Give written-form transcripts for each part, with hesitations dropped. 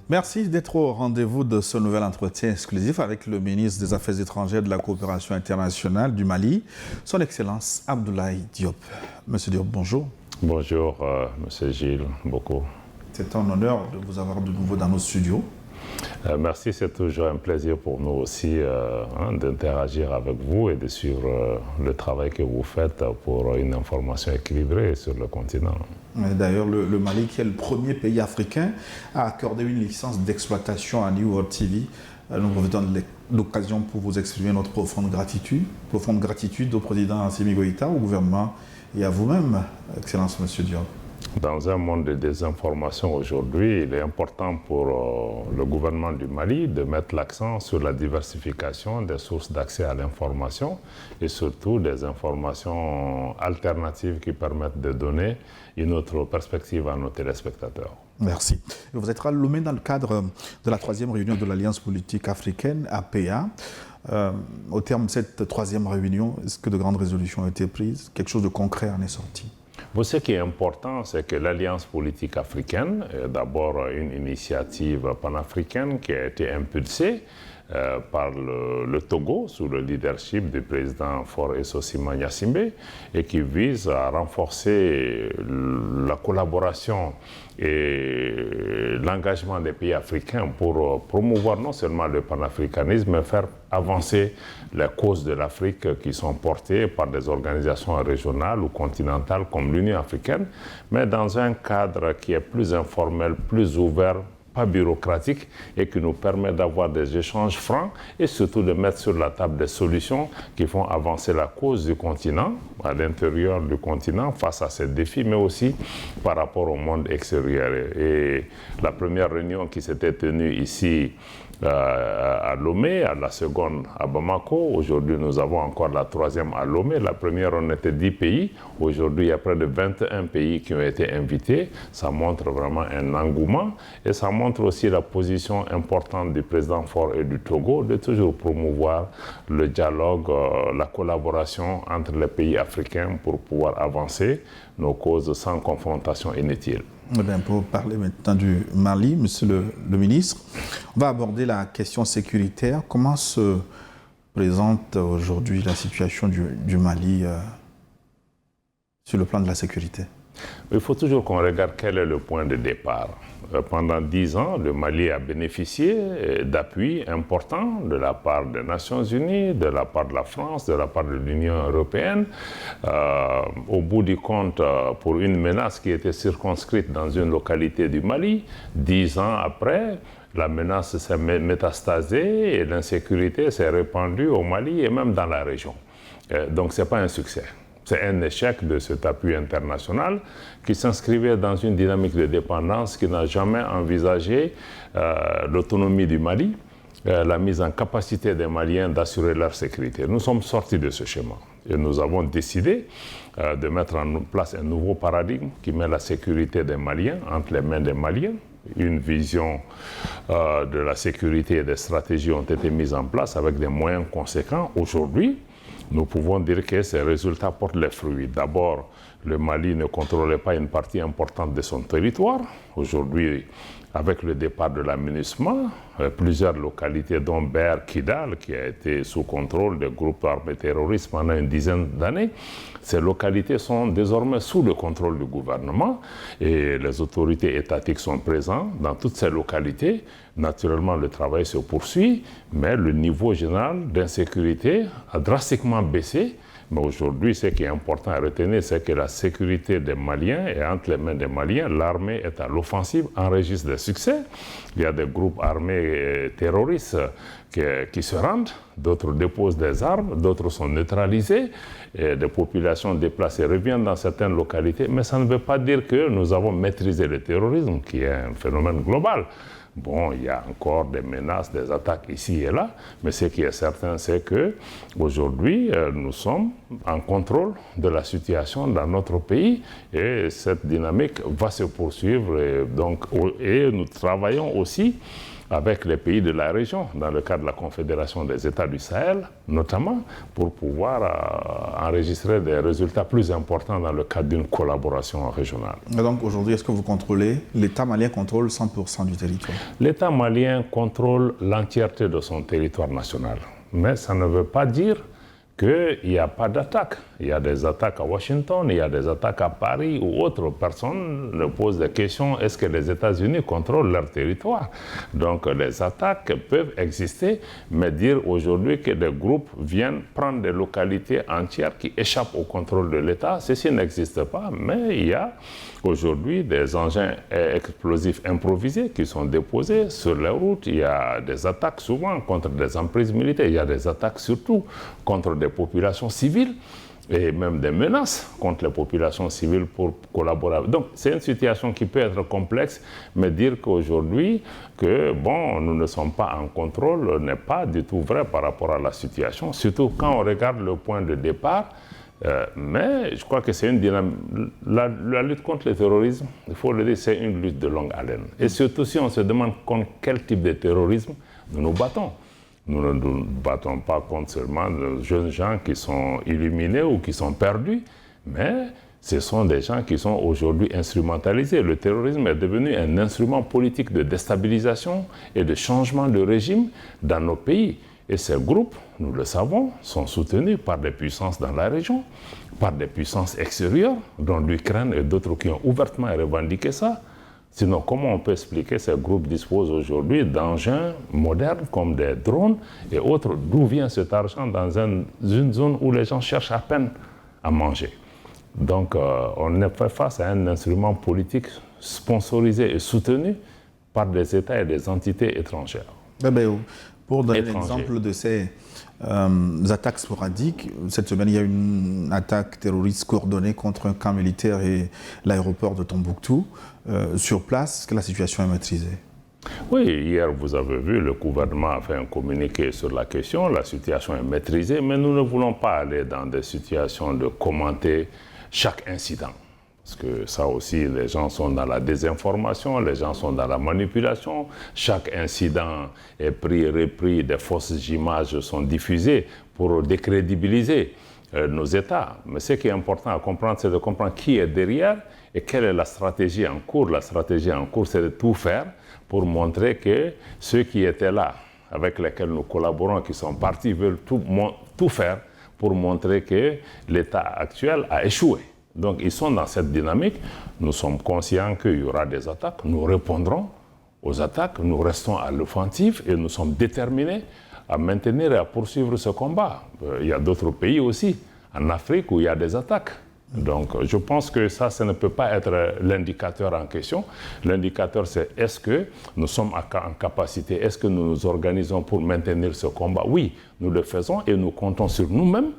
Merci d'être au rendez-vous de ce nouvel entretien exclusif avec le ministre des Affaires étrangères et de la coopération internationale du Mali, son Excellence Abdoulaye Diop. Monsieur Diop, bonjour. Bonjour, Monsieur Gilles, beaucoup. C'est un honneur de vous avoir de nouveau dans nos studios. Merci, c'est toujours un plaisir pour nous aussi d'interagir avec vous et de suivre le travail que vous faites pour une information équilibrée sur le continent. D'ailleurs, le Mali, qui est le premier pays africain à accorder une licence d'exploitation à New World TV, nous vous donnons l'occasion pour vous exprimer notre profonde gratitude au président Assimi Goïta, au gouvernement et à vous-même, Excellence Monsieur Diop. Dans un monde de désinformation aujourd'hui, il est important pour le gouvernement du Mali de mettre l'accent sur la diversification des sources d'accès à l'information et surtout des informations alternatives qui permettent de donner une autre perspective à nos téléspectateurs. Merci. Vous êtes à Lomé dans le cadre de la 3e réunion de l'Alliance politique africaine, APA. Au terme de cette 3e réunion, est-ce que de grandes résolutions ont été prises? Quelque chose de concret en est sorti? Ce qui est important, c'est que l'Alliance politique africaine est d'abord une initiative panafricaine qui a été impulsée par le Togo sous le leadership du président Faure Essosima Gnassingbé et qui vise à renforcer la collaboration et l'engagement des pays africains pour promouvoir non seulement le panafricanisme, mais faire avancer les causes de l'Afrique qui sont portées par des organisations régionales ou continentales comme l'Union africaine, mais dans un cadre qui est plus informel, plus ouvert, pas bureaucratique et qui nous permet d'avoir des échanges francs et surtout de mettre sur la table des solutions qui font avancer la cause du continent, à l'intérieur du continent, face à ces défis, mais aussi par rapport au monde extérieur. Et la première réunion qui s'était tenue ici à Lomé, à la seconde à Bamako. Aujourd'hui, nous avons encore la 3e à Lomé. La première, on était 10 pays. Aujourd'hui, il y a près de 21 pays qui ont été invités. Ça montre vraiment un engouement et ça montre aussi la position importante du président Faure et du Togo de toujours promouvoir le dialogue, la collaboration entre les pays africains pour pouvoir avancer nos causes sans confrontation inutile. Eh bien, pour parler maintenant du Mali, Monsieur le ministre, on va aborder la question sécuritaire. Comment se présente aujourd'hui la situation du Mali sur le plan de la sécurité? Il faut toujours qu'on regarde quel est le point de départ. Pendant 10 ans, le Mali a bénéficié d'appuis importants de la part des Nations Unies, de la part de la France, de la part de l'Union européenne. Au bout du compte, pour une menace qui était circonscrite dans une localité du Mali, 10 ans après, la menace s'est métastasée et l'insécurité s'est répandue au Mali et même dans la région. Donc ce n'est pas un succès. C'est un échec de cet appui international qui s'inscrivait dans une dynamique de dépendance qui n'a jamais envisagé l'autonomie du Mali, la mise en capacité des Maliens d'assurer leur sécurité. Nous sommes sortis de ce schéma et nous avons décidé de mettre en place un nouveau paradigme qui met la sécurité des Maliens entre les mains des Maliens. Une vision de la sécurité et des stratégies ont été mises en place avec des moyens conséquents. Aujourd'hui, nous pouvons dire que ces résultats portent les fruits. D'abord, le Mali ne contrôlait pas une partie importante de son territoire. Aujourd'hui, avec le départ de la MINUSMA, plusieurs localités, dont Ber Kidal, qui a été sous contrôle des groupes armés terroristes pendant une dizaine d'années, ces localités sont désormais sous le contrôle du gouvernement et les autorités étatiques sont présentes dans toutes ces localités. Naturellement, le travail se poursuit, mais le niveau général d'insécurité a drastiquement baissé. Mais aujourd'hui, ce qui est important à retenir, c'est que la sécurité des Maliens est entre les mains des Maliens. L'armée est à l'offensive, enregistre des succès. Il y a des groupes armés terroristes qui se rendent, d'autres déposent des armes, d'autres sont neutralisés, et des populations déplacées reviennent dans certaines localités. Mais ça ne veut pas dire que nous avons maîtrisé le terrorisme, qui est un phénomène global. Bon, il y a encore des menaces, des attaques ici et là, mais ce qui est certain, c'est qu'aujourd'hui, nous sommes en contrôle de la situation dans notre pays et cette dynamique va se poursuivre. Et nous travaillons aussi avec les pays de la région, dans le cadre de la Confédération des États du Sahel, notamment, pour pouvoir enregistrer des résultats plus importants dans le cadre d'une collaboration régionale. Et donc aujourd'hui, est-ce que vous contrôlez, l'État malien contrôle 100% du territoire? L'État malien contrôle l'entièreté de son territoire national. Mais ça ne veut pas dire qu'il n'y a pas d'attaque. Il y a des attaques à Washington, il y a des attaques à Paris ou autres. Personne ne pose des questions. Est-ce que les États-Unis contrôlent leur territoire? Donc les attaques peuvent exister, mais dire aujourd'hui que des groupes viennent prendre des localités entières qui échappent au contrôle de l'État, ceci n'existe pas. Mais il y a aujourd'hui des engins explosifs improvisés qui sont déposés sur les routes. Il y a des attaques souvent contre des emprises militaires. Il y a des attaques surtout contre des populations civiles et même des menaces contre les populations civiles pour collaborer. Donc c'est une situation qui peut être complexe, mais dire qu'aujourd'hui nous ne sommes pas en contrôle n'est pas du tout vrai par rapport à la situation, surtout quand on regarde le point de départ. Mais je crois que c'est une dynamique. La lutte contre le terrorisme, il faut le dire, c'est une lutte de longue haleine. Et surtout si on se demande contre quel type de terrorisme nous nous battons. Nous ne nous battons pas contre seulement de jeunes gens qui sont illuminés ou qui sont perdus, mais ce sont des gens qui sont aujourd'hui instrumentalisés. Le terrorisme est devenu un instrument politique de déstabilisation et de changement de régime dans nos pays. Et ces groupes, nous le savons, sont soutenus par des puissances dans la région, par des puissances extérieures, dont l'Ukraine et d'autres qui ont ouvertement revendiqué ça. Sinon, comment on peut expliquer que ces groupes disposent aujourd'hui d'engins modernes comme des drones et autres? D'où vient cet argent dans une zone où les gens cherchent à peine à manger? Donc, on est fait face à un instrument politique sponsorisé et soutenu par des États et des entités étrangères. Pour donner l'exemple de ces attaques sporadiques, cette semaine, il y a une attaque terroriste coordonnée contre un camp militaire et l'aéroport de Tombouctou. Sur place, est-ce que la situation est maîtrisée? Oui, hier, vous avez vu, le gouvernement a fait un communiqué sur la question. La situation est maîtrisée, mais nous ne voulons pas aller dans des situations de commenter chaque incident. Parce que ça aussi, les gens sont dans la désinformation, les gens sont dans la manipulation. Chaque incident est pris, repris, des fausses images sont diffusées pour décrédibiliser nos États. Mais ce qui est important à comprendre, c'est de comprendre qui est derrière et quelle est la stratégie en cours. La stratégie en cours, c'est de tout faire pour montrer que ceux qui étaient là, avec lesquels nous collaborons, qui sont partis, veulent tout faire pour montrer que l'État actuel a échoué. Donc ils sont dans cette dynamique. Nous sommes conscients qu'il y aura des attaques. Nous répondrons aux attaques. Nous restons à l'offensive et nous sommes déterminés à maintenir et à poursuivre ce combat. Il y a d'autres pays aussi, en Afrique, où il y a des attaques. Donc je pense que ça ne peut pas être l'indicateur en question. L'indicateur, c'est est-ce que nous sommes en capacité, est-ce que nous nous organisons pour maintenir ce combat? Oui, nous le faisons et nous comptons sur nous-mêmes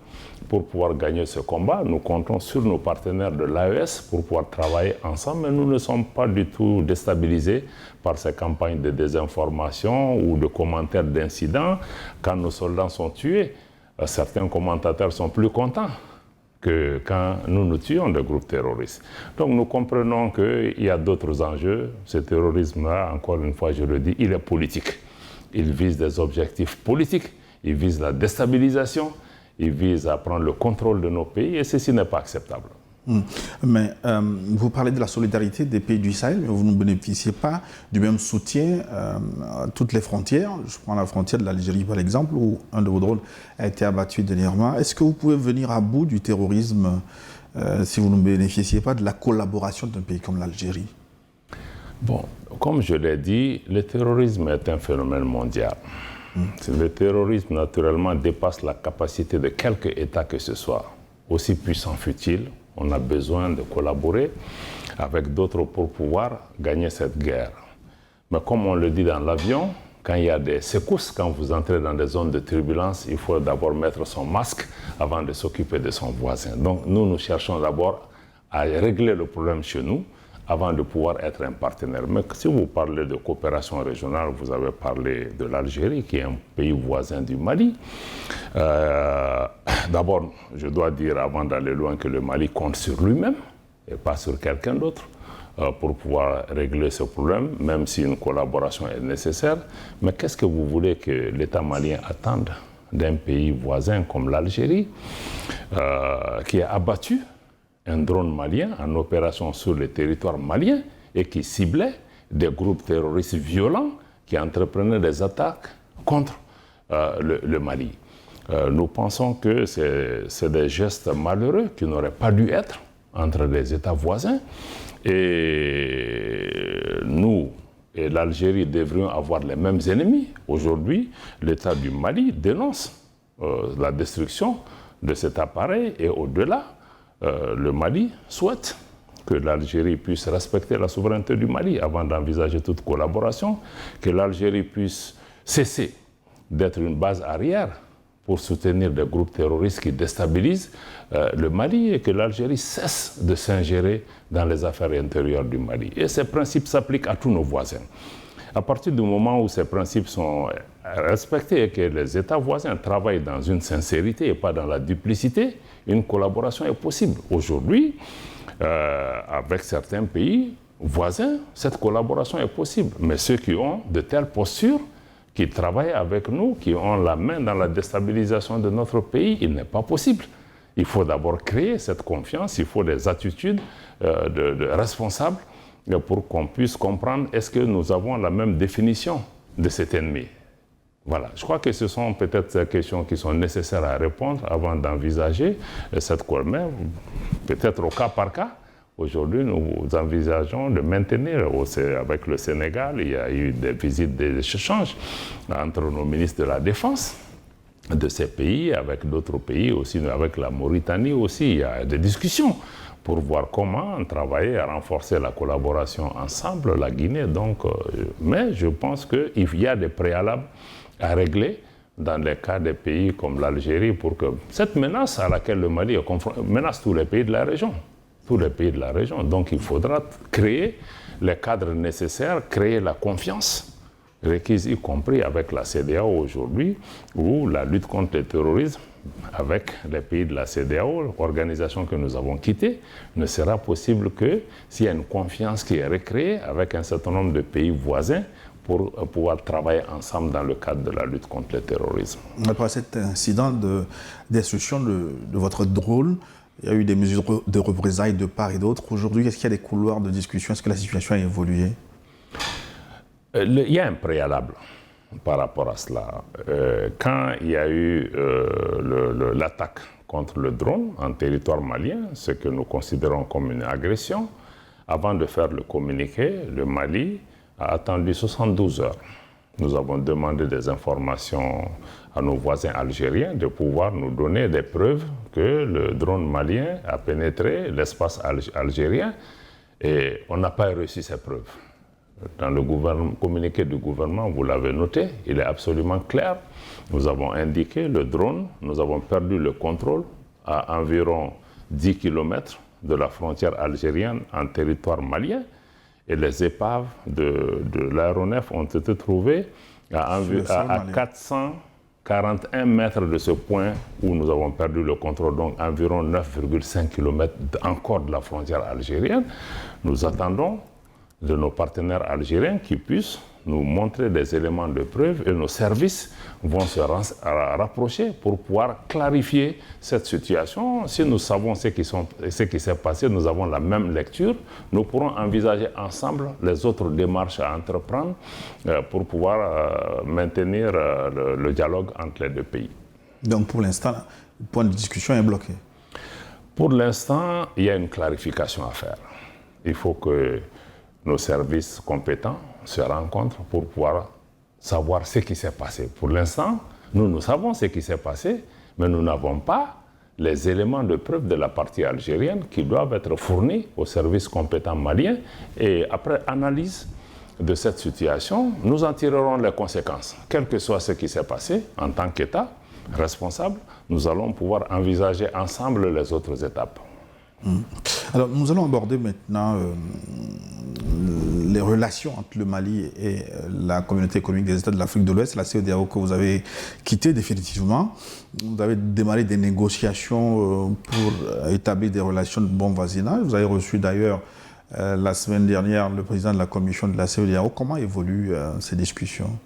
pour pouvoir gagner ce combat. Nous comptons sur nos partenaires de l'AES pour pouvoir travailler ensemble, mais nous ne sommes pas du tout déstabilisés par ces campagnes de désinformation ou de commentaires d'incidents. Quand nos soldats sont tués, certains commentateurs sont plus contents que quand nous tuons des groupes terroristes. Donc nous comprenons qu'il y a d'autres enjeux. Ce terrorisme-là, encore une fois, je le dis, il est politique. Il vise des objectifs politiques, il vise la déstabilisation, il vise à prendre le contrôle de nos pays et ceci n'est pas acceptable. Mais vous parlez de la solidarité des pays du Sahel, mais vous ne bénéficiez pas du même soutien à toutes les frontières. Je prends la frontière de l'Algérie par exemple, où un de vos drones a été abattu dernièrement. Est-ce que vous pouvez venir à bout du terrorisme si vous ne bénéficiez pas de la collaboration d'un pays comme l'Algérie? Bon, comme je l'ai dit, le terrorisme est un phénomène mondial. Le terrorisme, naturellement, dépasse la capacité de quelque État que ce soit. Aussi puissant fut-il, on a besoin de collaborer avec d'autres pour pouvoir gagner cette guerre. Mais comme on le dit dans l'avion, quand il y a des secousses, quand vous entrez dans des zones de turbulence, il faut d'abord mettre son masque avant de s'occuper de son voisin. Donc nous cherchons d'abord à régler le problème chez nous avant de pouvoir être un partenaire. Mais si vous parlez de coopération régionale, vous avez parlé de l'Algérie, qui est un pays voisin du Mali. D'abord, je dois dire, avant d'aller loin, que le Mali compte sur lui-même et pas sur quelqu'un d'autre. pour pouvoir régler ce problème, même si une collaboration est nécessaire. Mais qu'est-ce que vous voulez que l'État malien attende d'un pays voisin comme l'Algérie, qui a abattu un drone malien en opération sur le territoire malien et qui ciblait des groupes terroristes violents qui entreprenaient des attaques contre le Mali. Nous pensons que c'est des gestes malheureux qui n'auraient pas dû être entre les États voisins. Et nous et l'Algérie devrions avoir les mêmes ennemis. Aujourd'hui, l'État du Mali dénonce la destruction de cet appareil et au-delà, le Mali souhaite que l'Algérie puisse respecter la souveraineté du Mali avant d'envisager toute collaboration, que l'Algérie puisse cesser d'être une base arrière pour soutenir des groupes terroristes qui déstabilisent le Mali et que l'Algérie cesse de s'ingérer dans les affaires intérieures du Mali. Et ces principes s'appliquent à tous nos voisins. À partir du moment où ces principes sont respectés et que les États voisins travaillent dans une sincérité et pas dans la duplicité, une collaboration est possible. Aujourd'hui, avec certains pays voisins, cette collaboration est possible. Mais ceux qui ont de telles postures, qui travaillent avec nous, qui ont la main dans la déstabilisation de notre pays, il n'est pas possible. Il faut d'abord créer cette confiance, il faut des attitudes de responsables pour qu'on puisse comprendre est-ce que nous avons la même définition de cet ennemi. Voilà, je crois que ce sont peut-être ces questions qui sont nécessaires à répondre avant d'envisager cette collaboration, peut-être au cas par cas. Aujourd'hui, nous envisageons de maintenir avec le Sénégal, il y a eu des visites, des échanges entre nos ministres de la Défense de ces pays, avec d'autres pays aussi, avec la Mauritanie aussi, il y a des discussions pour voir comment travailler à renforcer la collaboration ensemble, la Guinée. Donc, mais je pense qu'il y a des préalables à régler dans les cas des pays comme l'Algérie pour que cette menace à laquelle le Mali est confronté menace tous les pays de la région. Tous les pays de la région. Donc il faudra créer les cadres nécessaires, créer la confiance requise, y compris avec la CEDEAO aujourd'hui, ou la lutte contre le terrorisme avec les pays de la CEDEAO, organisation que nous avons quittée, ne sera possible que s'il y a une confiance qui est recréée avec un certain nombre de pays voisins pour pouvoir travailler ensemble dans le cadre de la lutte contre le terrorisme. Après cet incident de destruction de votre drone, il y a eu des mesures de représailles de part et d'autre. Aujourd'hui, est-ce qu'il y a des couloirs de discussion? Est-ce que la situation a évolué? Il y a un préalable par rapport à cela. Quand il y a eu l'attaque contre le drone en territoire malien, ce que nous considérons comme une agression, avant de faire le communiqué, le Mali a attendu 72 heures. Nous avons demandé des informations à nos voisins algériens de pouvoir nous donner des preuves que le drone malien a pénétré l'espace algérien et on n'a pas reçu ces preuves. Dans le communiqué du gouvernement, vous l'avez noté, il est absolument clair. Nous avons indiqué le drone, nous avons perdu le contrôle à environ 10 km de la frontière algérienne en territoire malien. Et les épaves de l'aéronef ont été trouvées à 441 mètres de ce point où nous avons perdu le contrôle, donc environ 9,5 km encore de la frontière algérienne. Nous attendons de nos partenaires algériens qui puissent nous montrer des éléments de preuve et nos services vont se rapprocher pour pouvoir clarifier cette situation. Si nous savons ce qui s'est passé, nous avons la même lecture, nous pourrons envisager ensemble les autres démarches à entreprendre pour pouvoir maintenir le dialogue entre les deux pays. Donc pour l'instant, le point de discussion est bloqué? Pour l'instant, il y a une clarification à faire. Il faut que nos services compétents se rencontrent pour pouvoir savoir ce qui s'est passé. Pour l'instant, nous savons ce qui s'est passé, mais nous n'avons pas les éléments de preuve de la partie algérienne qui doivent être fournis aux services compétents maliens. Et après analyse de cette situation, nous en tirerons les conséquences. Quel que soit ce qui s'est passé, en tant qu'État responsable, nous allons pouvoir envisager ensemble les autres étapes. Alors, nous allons aborder maintenant les relations entre le Mali et la communauté économique des États de l'Afrique de l'Ouest, la CEDEAO, que vous avez quittée définitivement. Vous avez démarré des négociations pour établir des relations de bon voisinage. Vous avez reçu d'ailleurs la semaine dernière le président de la commission de la CEDEAO. Comment évoluent ces discussions?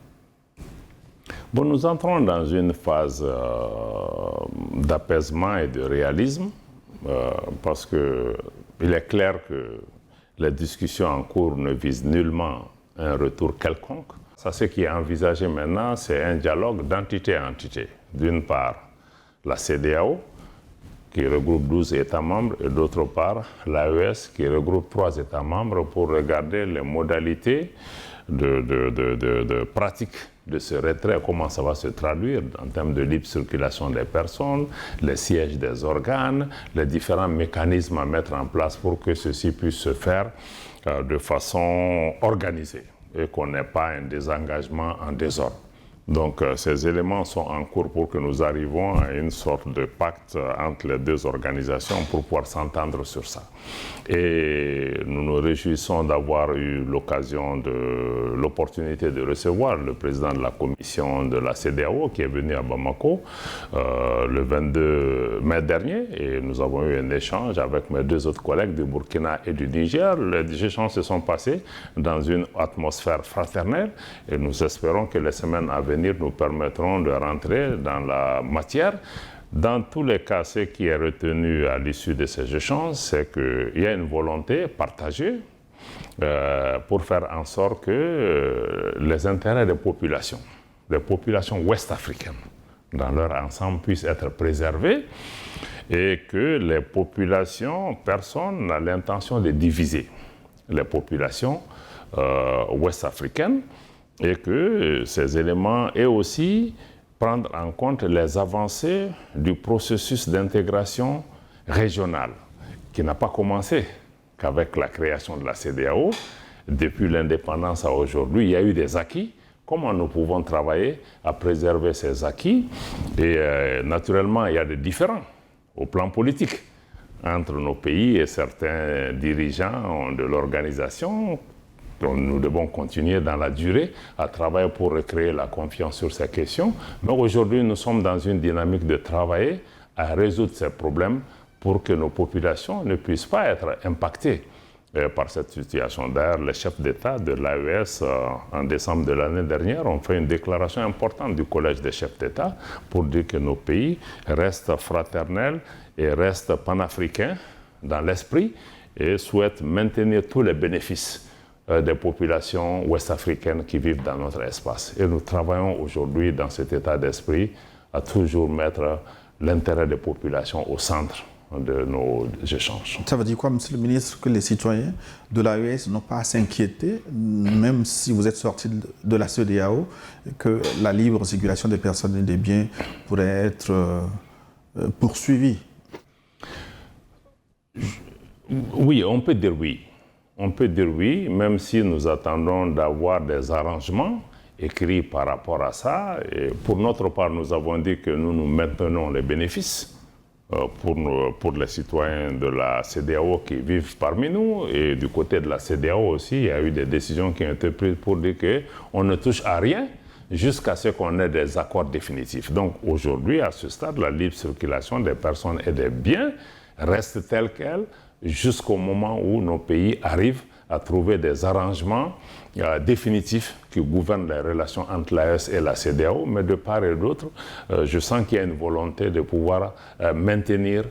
Bon, nous entrons dans une phase d'apaisement et de réalisme parce qu'il est clair que les discussions en cours ne visent nullement un retour quelconque. Ça, ce qui est envisagé maintenant, c'est un dialogue d'entité à entité. D'une part, la CEDEAO, qui regroupe 12 États membres, et d'autre part, l'AES, qui regroupe 3 États membres, pour regarder les modalités de pratique de ce retrait, comment ça va se traduire en termes de libre circulation des personnes, les sièges des organes, les différents mécanismes à mettre en place pour que ceci puisse se faire de façon organisée et qu'on n'ait pas un désengagement en désordre. Donc ces éléments sont en cours pour que nous arrivions à une sorte de pacte entre les deux organisations pour pouvoir s'entendre sur ça. Et nous nous réjouissons d'avoir eu l'opportunité de recevoir le président de la commission de la CEDEAO qui est venu à Bamako le 22 mai dernier, et nous avons eu un échange avec mes 2 autres collègues du Burkina et du Niger. Les échanges se sont passés dans une atmosphère fraternelle et nous espérons que les semaines à venir nous permettront de rentrer dans la matière. Dans tous les cas, ce qui est retenu à l'issue de ces échanges, c'est qu'il y a une volonté partagée pour faire en sorte que les intérêts des populations ouest-africaines, dans leur ensemble, puissent être préservés et que les populations, personne n'a l'intention de diviser les populations ouest-africaines, et que ces éléments aient aussi prendre en compte les avancées du processus d'intégration régionale, qui n'a pas commencé qu'avec la création de la CEDEAO. Depuis l'indépendance à aujourd'hui, il y a eu des acquis. Comment nous pouvons travailler à préserver ces acquis? Et naturellement, il y a des différends au plan politique entre nos pays et certains dirigeants de l'organisation. Donc nous devons continuer dans la durée à travailler pour recréer la confiance sur ces questions. Mais aujourd'hui, nous sommes dans une dynamique de travailler à résoudre ces problèmes pour que nos populations ne puissent pas être impactées par cette situation. D'ailleurs, les chefs d'État de l'AES, en décembre de l'année dernière, ont fait une déclaration importante du Collège des chefs d'État pour dire que nos pays restent fraternels et restent panafricains dans l'esprit et souhaitent maintenir tous les bénéfices des populations ouest-africaines qui vivent dans notre espace. Et nous travaillons aujourd'hui dans cet état d'esprit à toujours mettre l'intérêt des populations au centre de nos échanges. Ça veut dire quoi, Monsieur le ministre, que les citoyens de l'AES n'ont pas à s'inquiéter, même si vous êtes sorti de la CEDEAO, que la libre circulation des personnes et des biens pourrait être poursuivie? Oui, on peut dire oui. On peut dire oui, même si nous attendons d'avoir des arrangements écrits par rapport à ça. Et pour notre part, nous avons dit que nous maintenons les bénéfices pour les citoyens de la CEDEAO qui vivent parmi nous. Et du côté de la CEDEAO aussi, il y a eu des décisions qui ont été prises pour dire qu'on ne touche à rien jusqu'à ce qu'on ait des accords définitifs. Donc aujourd'hui, à ce stade, la libre circulation des personnes et des biens reste telle qu'elle, jusqu'au moment où nos pays arrivent à trouver des arrangements définitifs qui gouvernent les relations entre l'AES et la CEDEAO, mais de part et d'autre, je sens qu'il y a une volonté de pouvoir maintenir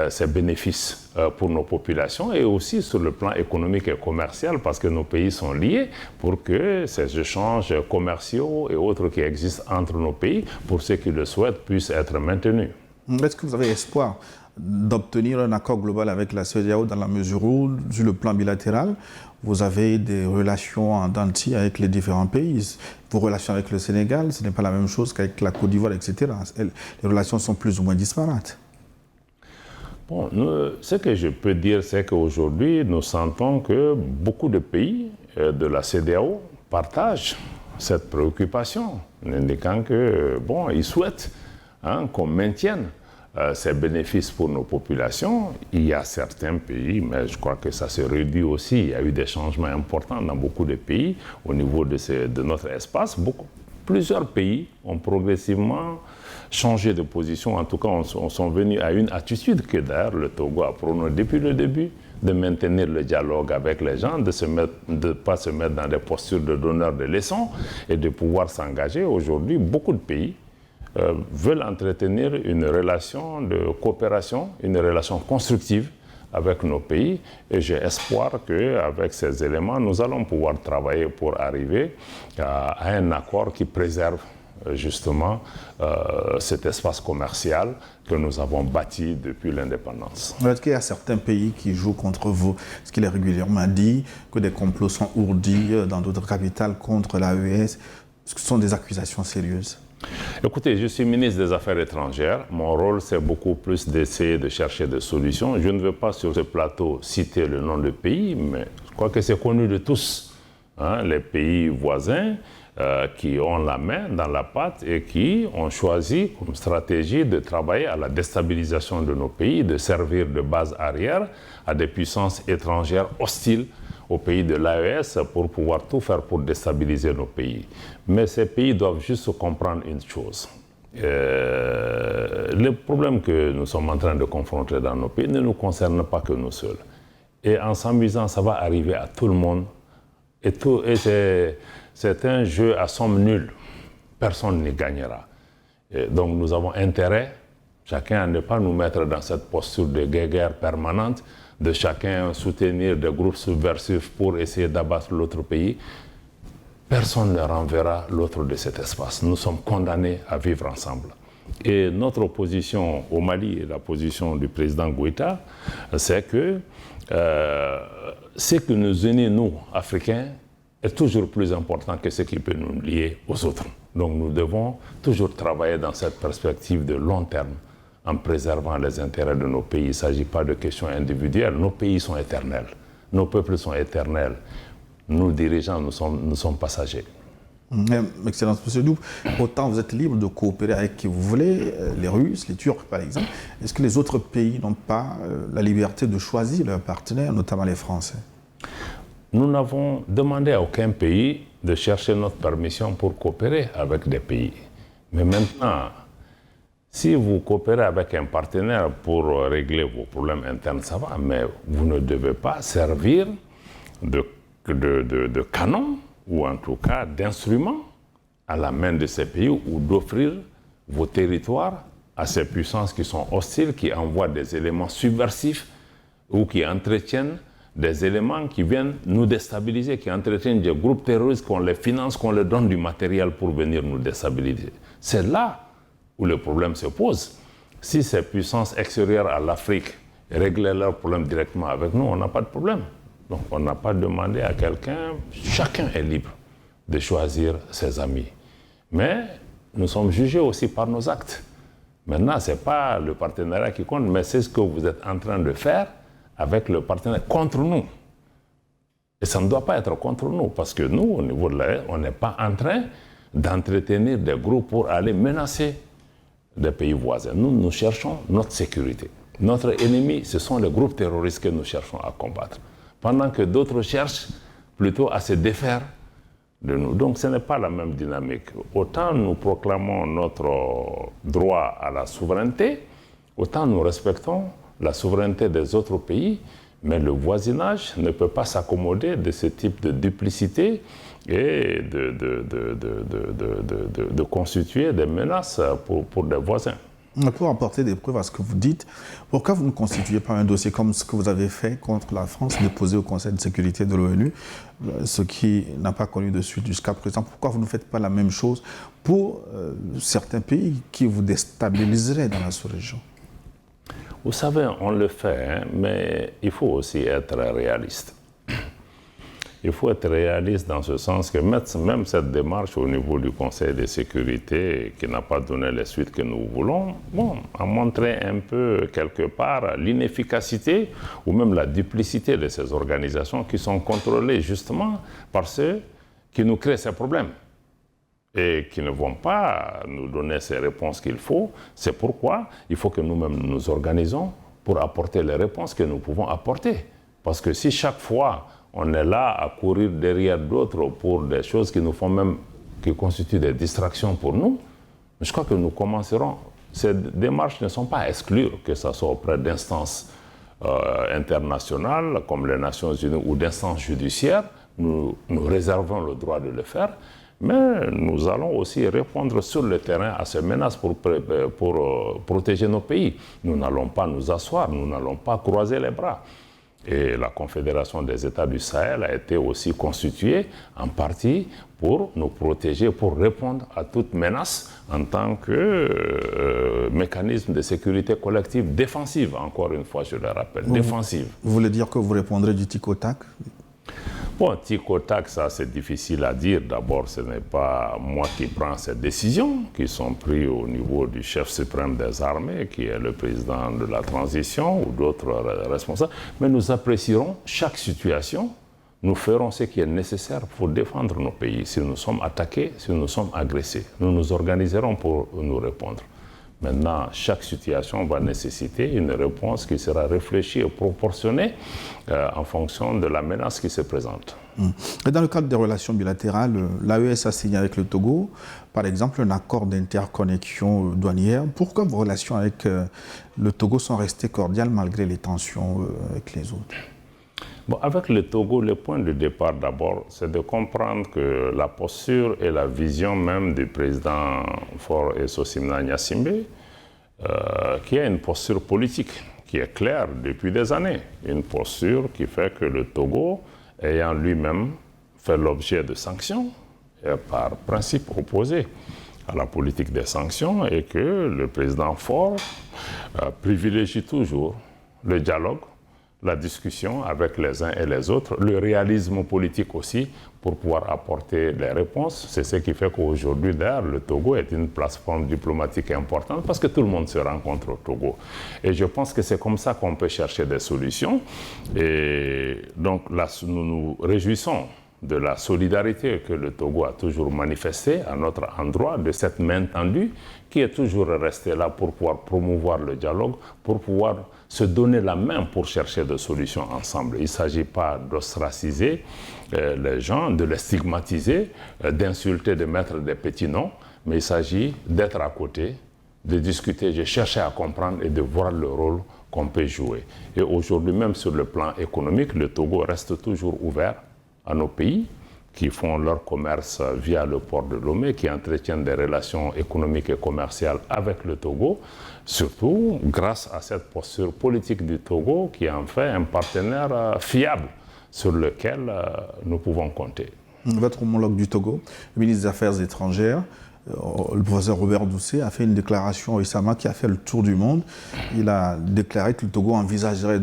ces bénéfices pour nos populations et aussi sur le plan économique et commercial, parce que nos pays sont liés pour que ces échanges commerciaux et autres qui existent entre nos pays, pour ceux qui le souhaitent, puissent être maintenus. Est-ce que vous avez espoir d'obtenir un accord global avec la CEDEAO dans la mesure où, sur le plan bilatéral, vous avez des relations en dents de scie avec les différents pays? Vos relations avec le Sénégal, ce n'est pas la même chose qu'avec la Côte d'Ivoire, etc. Les relations sont plus ou moins disparates. Bon, ce que je peux dire, c'est qu'aujourd'hui, nous sentons que beaucoup de pays de la CEDEAO partagent cette préoccupation, en indiquant que, bon, ils souhaitent qu'on maintienne ces bénéfices pour nos populations. Il y a certains pays, mais je crois que ça se réduit aussi. Il y a eu des changements importants dans beaucoup de pays au niveau de notre espace. Plusieurs pays ont progressivement changé de position. En tout cas, on sont venus à une attitude que d'ailleurs le Togo a prônée depuis le début de maintenir le dialogue avec les gens, de ne pas se mettre dans des postures de donneurs de leçons et de pouvoir s'engager. Aujourd'hui, beaucoup de pays veulent entretenir une relation de coopération, une relation constructive avec nos pays, et j'ai espoir qu'avec ces éléments, nous allons pouvoir travailler pour arriver à un accord qui préserve justement cet espace commercial que nous avons bâti depuis l'indépendance. Est-ce qu'il y a certains pays qui jouent contre vous? Est-ce qu'il est régulièrement dit que des complots sont ourdis dans d'autres capitales contre l'AES? Ce sont des accusations sérieuses? Écoutez, je suis ministre des Affaires étrangères. Mon rôle, c'est beaucoup plus d'essayer de chercher des solutions. Je ne veux pas sur ce plateau citer le nom de pays, mais je crois que c'est connu de tous. Les pays voisins qui ont la main dans la pâte et qui ont choisi comme stratégie de travailler à la déstabilisation de nos pays, de servir de base arrière à des puissances étrangères hostiles aux pays de l'AES pour pouvoir tout faire pour déstabiliser nos pays. Mais ces pays doivent juste comprendre une chose. Le problème que nous sommes en train de confronter dans nos pays ne nous concerne pas que nous seuls. Et en s'amusant, ça va arriver à tout le monde. Et c'est un jeu à somme nulle. Personne n'y gagnera. Et donc nous avons intérêt, chacun, à ne pas nous mettre dans cette posture de guerre permanente, de chacun soutenir des groupes subversifs pour essayer d'abattre l'autre pays. Personne ne renverra l'autre de cet espace. Nous sommes condamnés à vivre ensemble. Et notre position au Mali, et la position du président Goïta, c'est que ce qui nous unit, nous, Africains, est toujours plus important que ce qui peut nous lier aux autres. Donc nous devons toujours travailler dans cette perspective de long terme, en préservant les intérêts de nos pays. Il ne s'agit pas de questions individuelles. Nos pays sont éternels. Nos peuples sont éternels. Nous, dirigeants, nous sommes passagers. Excellence, M. Doub, autant vous êtes libre de coopérer avec qui vous voulez, les Russes, les Turcs par exemple. Est-ce que les autres pays n'ont pas la liberté de choisir leurs partenaires, notamment les Français? Nous n'avons demandé à aucun pays de chercher notre permission pour coopérer avec des pays. Mais maintenant, si vous coopérez avec un partenaire pour régler vos problèmes internes, ça va, mais vous ne devez pas servir de canon, ou en tout cas d'instruments à la main de ces pays, ou d'offrir vos territoires à ces puissances qui sont hostiles, qui envoient des éléments subversifs ou qui entretiennent des éléments qui viennent nous déstabiliser, qui entretiennent des groupes terroristes, qu'on les finance, qu'on leur donne du matériel pour venir nous déstabiliser. C'est là où le problème se pose. Si ces puissances extérieures à l'Afrique réglaient leurs problèmes directement avec nous, on n'a pas de problème. Donc on n'a pas demandé à quelqu'un, chacun est libre de choisir ses amis. Mais nous sommes jugés aussi par nos actes. Maintenant, ce n'est pas le partenariat qui compte, mais c'est ce que vous êtes en train de faire avec le partenaire contre nous. Et ça ne doit pas être contre nous, parce que nous, au niveau de l'AES, on n'est pas en train d'entretenir des groupes pour aller menacer des pays voisins. Nous cherchons notre sécurité. Notre ennemi, ce sont les groupes terroristes que nous cherchons à combattre, pendant que d'autres cherchent plutôt à se défaire de nous. Donc ce n'est pas la même dynamique. Autant nous proclamons notre droit à la souveraineté, autant nous respectons la souveraineté des autres pays, mais le voisinage ne peut pas s'accommoder de ce type de duplicité et de constituer des menaces pour des voisins. Pour apporter des preuves à ce que vous dites, pourquoi vous ne constituez pas un dossier comme ce que vous avez fait contre la France, déposé au Conseil de sécurité de l'ONU, ce qui n'a pas connu de suite jusqu'à présent? Pourquoi vous ne faites pas la même chose pour certains pays qui vous déstabiliseraient dans la sous-région? Vous savez, on le fait, mais il faut aussi être réaliste. Il faut être réaliste dans ce sens que même cette démarche au niveau du Conseil de sécurité, qui n'a pas donné les suites que nous voulons, a montré un peu, quelque part, l'inefficacité ou même la duplicité de ces organisations qui sont contrôlées justement par ceux qui nous créent ces problèmes et qui ne vont pas nous donner ces réponses qu'il faut. C'est pourquoi il faut que nous-mêmes nous organisons pour apporter les réponses que nous pouvons apporter. Parce que si chaque fois on est là à courir derrière d'autres pour des choses qui nous font même, qui constituent des distractions pour nous, je crois que nous commencerons. Ces démarches ne sont pas à exclure, que ce soit auprès d'instances internationales comme les Nations Unies ou d'instances judiciaires, nous réservons le droit de le faire, mais nous allons aussi répondre sur le terrain à ces menaces pour protéger nos pays. Nous n'allons pas nous asseoir, nous n'allons pas croiser les bras. Et la Confédération des États du Sahel a été aussi constituée en partie pour nous protéger, pour répondre à toute menace en tant que mécanisme de sécurité collective défensive, encore une fois je le rappelle, défensive. Vous voulez dire que vous répondrez du tic au tac? Bon, tic au tac, ça c'est difficile à dire. D'abord, ce n'est pas moi qui prends ces décisions, qui sont prises au niveau du chef suprême des armées, qui est le président de la transition ou d'autres responsables. Mais nous apprécierons chaque situation. Nous ferons ce qui est nécessaire pour défendre nos pays. Si nous sommes attaqués, si nous sommes agressés, nous nous organiserons pour nous répondre. Maintenant, chaque situation va nécessiter une réponse qui sera réfléchie et proportionnée en fonction de la menace qui se présente. Et dans le cadre des relations bilatérales, l'AES a signé avec le Togo, par exemple, un accord d'interconnexion douanière. Pourquoi vos relations avec le Togo sont restées cordiales malgré les tensions avec les autres? Bon, avec le Togo, le point de départ d'abord, c'est de comprendre que la posture et la vision même du président Faure Essosimna Gnassingbé, qui a une posture politique qui est claire depuis des années, une posture qui fait que le Togo, ayant lui-même fait l'objet de sanctions, est par principe opposé à la politique des sanctions et que le président Faure privilégie toujours le dialogue, la discussion avec les uns et les autres, le réalisme politique aussi pour pouvoir apporter des réponses. C'est ce qui fait qu'aujourd'hui, d'ailleurs, le Togo est une plateforme diplomatique importante parce que tout le monde se rencontre au Togo. Et je pense que c'est comme ça qu'on peut chercher des solutions. Et donc là, nous nous réjouissons de la solidarité que le Togo a toujours manifestée à notre endroit, de cette main tendue qui est toujours restée là pour pouvoir promouvoir le dialogue, pour pouvoir se donner la main pour chercher des solutions ensemble. Il ne s'agit pas d'ostraciser les gens, de les stigmatiser, d'insulter, de mettre des petits noms, mais il s'agit d'être à côté, de discuter, de chercher à comprendre et de voir le rôle qu'on peut jouer. Et aujourd'hui, même sur le plan économique, le Togo reste toujours ouvert à nos pays qui font leur commerce via le port de Lomé, qui entretiennent des relations économiques et commerciales avec le Togo, surtout grâce à cette posture politique du Togo qui en fait un partenaire fiable sur lequel nous pouvons compter. Votre homologue du Togo, le ministre des Affaires étrangères, le professeur Robert Doucet, a fait une déclaration récemment qui a fait le tour du monde. Il a déclaré que le Togo envisagerait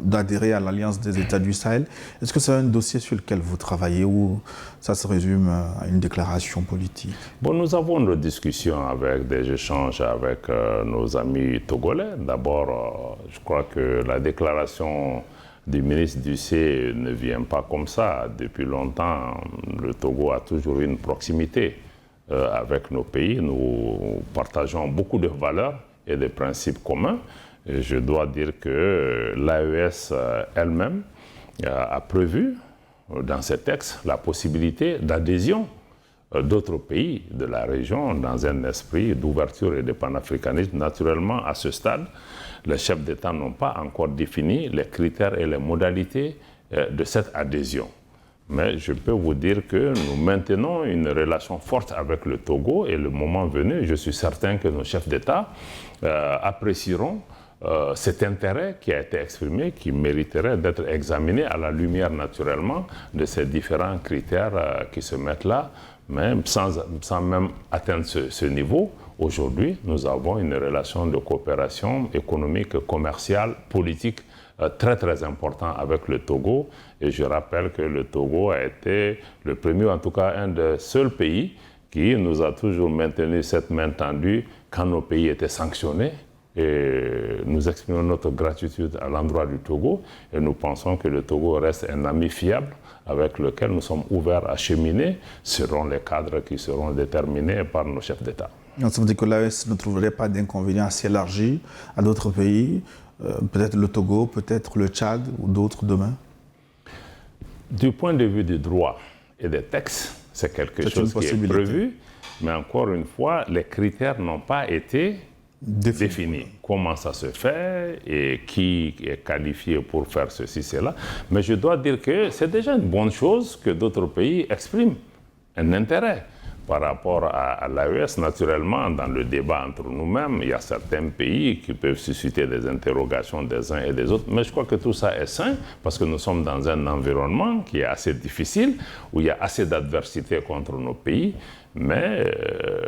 d'adhérer à l'Alliance des États du Sahel. Est-ce que c'est un dossier sur lequel vous travaillez ou ça se résume à une déclaration politique? Bon, nous avons nos discussions avec des échanges avec nos amis togolais. D'abord, je crois que la déclaration du ministre Doucet ne vient pas comme ça. Depuis longtemps, le Togo a toujours eu une proximité avec nos pays. Nous partageons beaucoup de valeurs et de principes communs. Et je dois dire que l'AES elle-même a prévu dans ses textes la possibilité d'adhésion d'autres pays de la région dans un esprit d'ouverture et de panafricanisme. Naturellement, à ce stade, les chefs d'État n'ont pas encore défini les critères et les modalités de cette adhésion. Mais je peux vous dire que nous maintenons une relation forte avec le Togo et le moment venu, je suis certain que nos chefs d'État apprécieront cet intérêt qui a été exprimé, qui mériterait d'être examiné à la lumière naturellement de ces différents critères qui se mettent là, mais sans même atteindre ce niveau. Aujourd'hui, nous avons une relation de coopération économique, commerciale, politique très très important avec le Togo. Et je rappelle que le Togo a été le premier, en tout cas un des seuls pays qui nous a toujours maintenu cette main tendue quand nos pays étaient sanctionnés. Et nous exprimons notre gratitude à l'endroit du Togo et nous pensons que le Togo reste un ami fiable avec lequel nous sommes ouverts à cheminer selon les cadres qui seront déterminés par nos chefs d'État. Donc, ça veut dire que l'AES ne trouverait pas d'inconvénient à s'élargir à d'autres pays, peut-être le Togo, peut-être le Tchad ou d'autres demain? Du point de vue du droit et des textes, c'est quelque chose qui est prévu, mais encore une fois, les critères n'ont pas été défini comment ça se fait et qui est qualifié pour faire ceci, cela. Mais je dois dire que c'est déjà une bonne chose que d'autres pays expriment un intérêt par rapport à l'AES. Naturellement, dans le débat entre nous-mêmes, il y a certains pays qui peuvent susciter des interrogations des uns et des autres. Mais je crois que tout ça est sain parce que nous sommes dans un environnement qui est assez difficile, où il y a assez d'adversité contre nos pays. Mais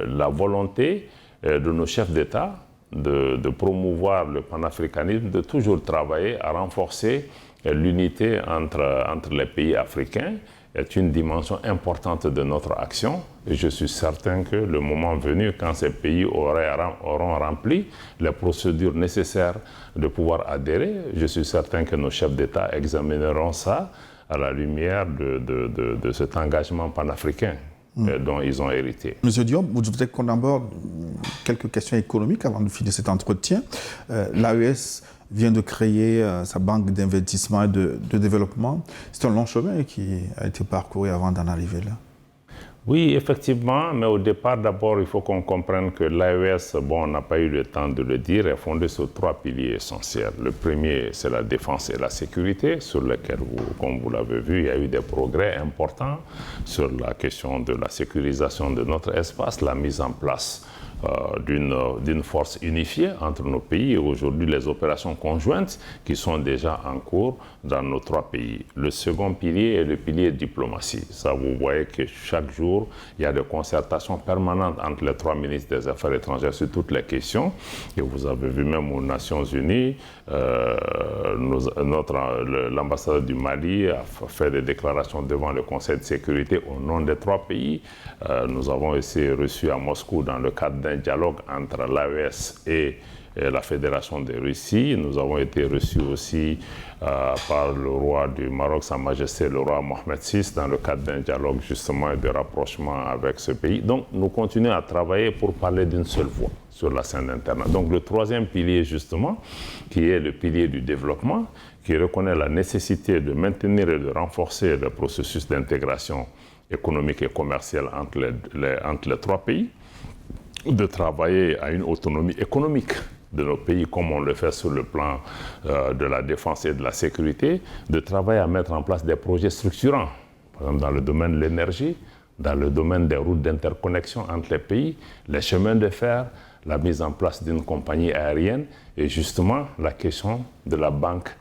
la volonté de nos chefs d'État de promouvoir le panafricanisme, de toujours travailler à renforcer l'unité entre les pays africains est une dimension importante de notre action. Et je suis certain que le moment venu, quand ces pays auront rempli les procédures nécessaires de pouvoir adhérer, je suis certain que nos chefs d'État examineront ça à la lumière de cet engagement panafricain dont ils ont hérité. Monsieur Diop, vous voudrez qu'on aborde quelques questions économiques avant de finir cet entretien. L'AES vient de créer sa banque d'investissement et de développement. C'est un long chemin qui a été parcouru avant d'en arriver là. Oui, effectivement, mais au départ, d'abord, il faut qu'on comprenne que l'AES, on n'a pas eu le temps de le dire, est fondée sur 3 piliers essentiels. Le premier, c'est la défense et la sécurité, sur lesquels, comme vous l'avez vu, il y a eu des progrès importants sur la question de la sécurisation de notre espace, la mise en place d'une force unifiée entre nos pays et aujourd'hui les opérations conjointes qui sont déjà en cours dans nos 3 pays. Le second pilier est le pilier diplomatie. Ça, vous voyez que chaque jour, il y a des concertations permanentes entre les 3 ministres des Affaires étrangères sur toutes les questions. Et vous avez vu même aux Nations Unies, l'ambassadeur du Mali a fait des déclarations devant le Conseil de sécurité au nom des 3 pays. Nous avons été reçus à Moscou dans le cadre d'un dialogue entre l'AES et la Fédération de Russie. Nous avons été reçus aussi par le roi du Maroc, Sa Majesté le roi Mohamed VI, dans le cadre d'un dialogue justement et de rapprochement avec ce pays. Donc nous continuons à travailler pour parler d'une seule voix sur la scène internationale. Donc le troisième pilier justement, qui est le pilier du développement, qui reconnaît la nécessité de maintenir et de renforcer le processus d'intégration économique et commerciale entre les 3 pays, de travailler à une autonomie économique de nos pays comme on le fait sur le plan de la défense et de la sécurité, de travailler à mettre en place des projets structurants, par exemple dans le domaine de l'énergie, dans le domaine des routes d'interconnexion entre les pays, les chemins de fer, la mise en place d'une compagnie aérienne et justement la question de la banque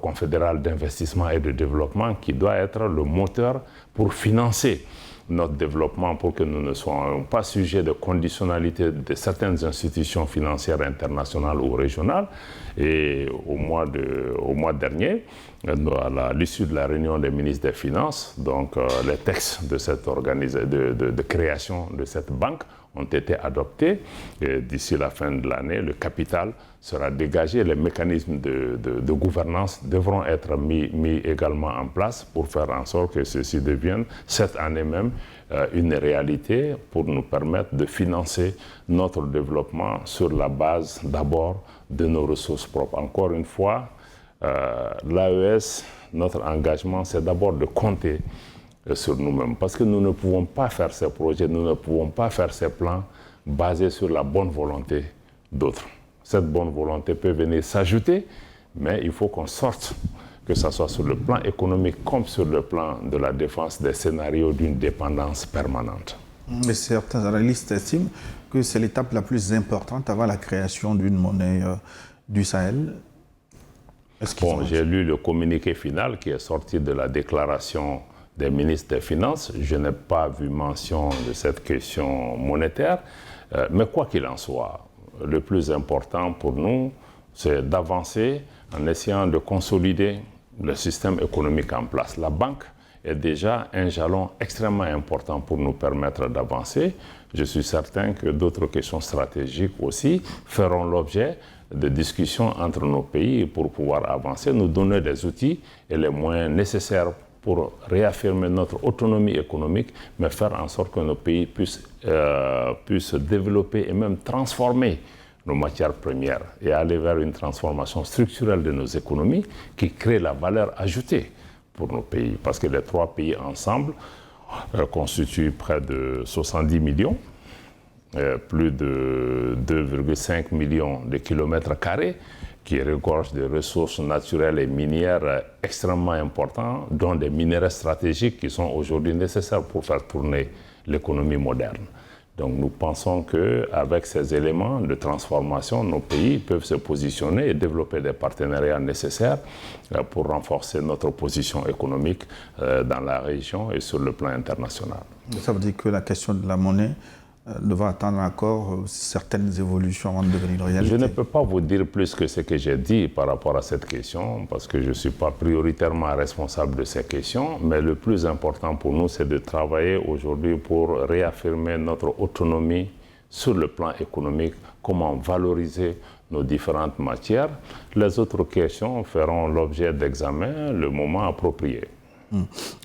confédérale d'investissement et de développement qui doit être le moteur pour financer notre développement pour que nous ne soyons pas sujets de conditionnalité de certaines institutions financières internationales ou régionales. Et au mois dernier, à l'issue de la réunion des ministres des Finances, donc les textes de cette de création de cette banque ont été adoptés. D'ici la fin de l'année, le capital sera dégagé. Les mécanismes de gouvernance devront être mis également en place pour faire en sorte que ceci devienne, cette année même, une réalité pour nous permettre de financer notre développement sur la base d'abord de nos ressources propres. Encore une fois, l'AES, notre engagement, c'est d'abord de compter sur nous-mêmes. Parce que nous ne pouvons pas faire ces projets, nous ne pouvons pas faire ces plans basés sur la bonne volonté d'autres. Cette bonne volonté peut venir s'ajouter, mais il faut qu'on sorte, que ce soit sur le plan économique comme sur le plan de la défense, des scénarios d'une dépendance permanente. Mais certains analystes estiment que c'est l'étape la plus importante avant la création d'une monnaie du Sahel. Bon, j'ai lu le communiqué final qui est sorti de la déclaration des ministres des Finances. Je n'ai pas vu mention de cette question monétaire, mais quoi qu'il en soit, le plus important pour nous, c'est d'avancer en essayant de consolider le système économique en place. La banque est déjà un jalon extrêmement important pour nous permettre d'avancer. Je suis certain que d'autres questions stratégiques aussi feront l'objet de discussions entre nos pays pour pouvoir avancer, nous donner les outils et les moyens nécessaires pour réaffirmer notre autonomie économique, mais faire en sorte que nos pays puissent développer et même transformer nos matières premières et aller vers une transformation structurelle de nos économies qui crée la valeur ajoutée pour nos pays. Parce que les 3 pays ensemble constituent près de 70 millions plus de 2,5 millions de kilomètres carrés, qui regorge de ressources naturelles et minières extrêmement importantes, dont des minéraux stratégiques qui sont aujourd'hui nécessaires pour faire tourner l'économie moderne. Donc nous pensons qu'avec ces éléments de transformation, nos pays peuvent se positionner et développer des partenariats nécessaires pour renforcer notre position économique dans la région et sur le plan international. Ça veut dire que la question de la monnaie devra attendre encore certaines évolutions avant de devenir réalité. Je ne peux pas vous dire plus que ce que j'ai dit par rapport à cette question, parce que je ne suis pas prioritairement responsable de ces questions, mais le plus important pour nous, c'est de travailler aujourd'hui pour réaffirmer notre autonomie sur le plan économique, comment valoriser nos différentes matières. Les autres questions feront l'objet d'examen le moment approprié.